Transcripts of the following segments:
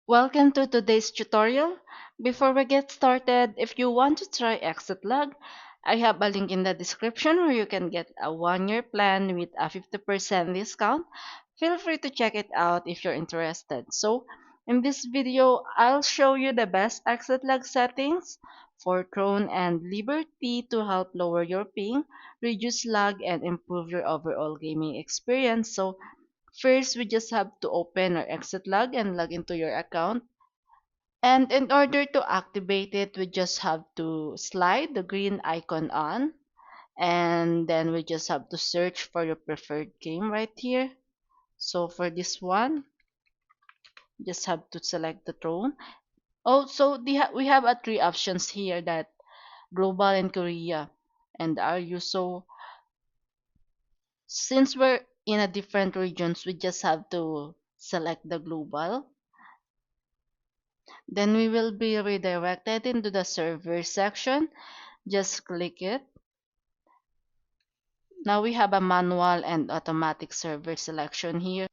Welcome to today's tutorial. Before we get started, if you want to try ExitLog, I have a link in the description where you can get a 1-year plan with a 50% discount. Feel free to check it out if you're interested. So, in this video, I'll show you the best ExitLog settings for Throne and Liberty to help lower your ping, reduce lag, and improve your overall gaming experience. So, first, we just have to open our exit log and log into your account. And in order to activate it, we just have to slide the green icon on. And then we just have to search for your preferred game right here. So for this one, just have to select the throne. Also, we have three options here, that global and Korea and RU. So since we're in a different regions, we just have to select the global. Then we will be redirected into the server section. Just click it. Now we have a manual and automatic server selection here.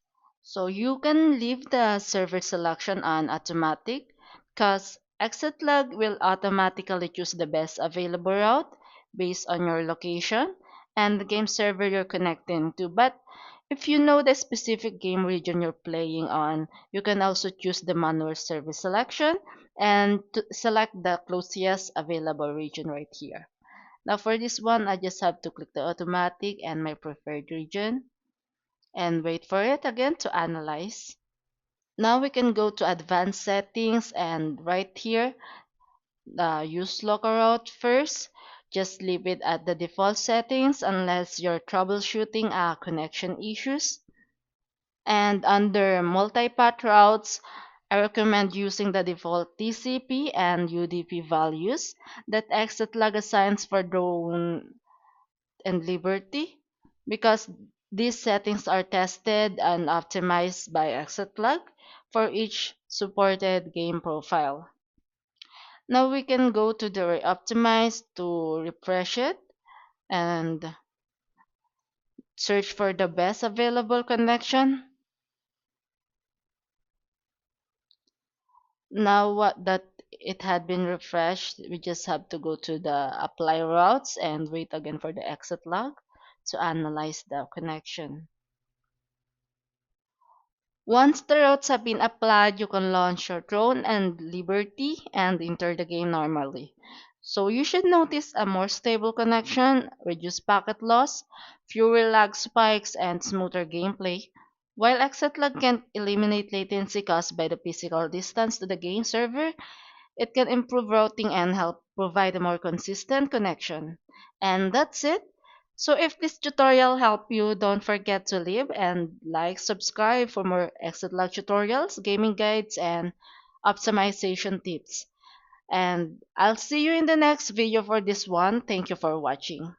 So you can leave the server selection on automatic because ExitLog will automatically choose the best available route based on your location and the game server you're connecting to. But if you know the specific game region you're playing on, you can also choose the manual server selection and to select the closest available region right here. Now for this one, I just have to click the automatic and my preferred region and wait for it again to analyze. Now we can go to advanced settings and right here, use local route first. Just leave it at the default settings unless you're troubleshooting connection issues. And under multipath routes, I recommend using the default TCP and UDP values that exit lag assigns for drone and Liberty, because these settings are tested and optimized by ExitLog for each supported game profile. Now we can go to the Optimize to refresh it and search for the best available connection. Now what that it had been refreshed, we just have to go to the apply routes and wait again for the exit log to analyze the connection. Once the routes have been applied, you can launch your drone and Liberty and enter the game normally. So you should notice a more stable connection, reduced packet loss, fewer lag spikes, and smoother gameplay. While exit lag can eliminate latency caused by the physical distance to the game server, it can improve routing and help provide a more consistent connection. And that's it. So if this tutorial helped you, don't forget to leave and like, subscribe for more exit log tutorials, gaming guides, and optimization tips. And I'll see you in the next video for this one. Thank you for watching.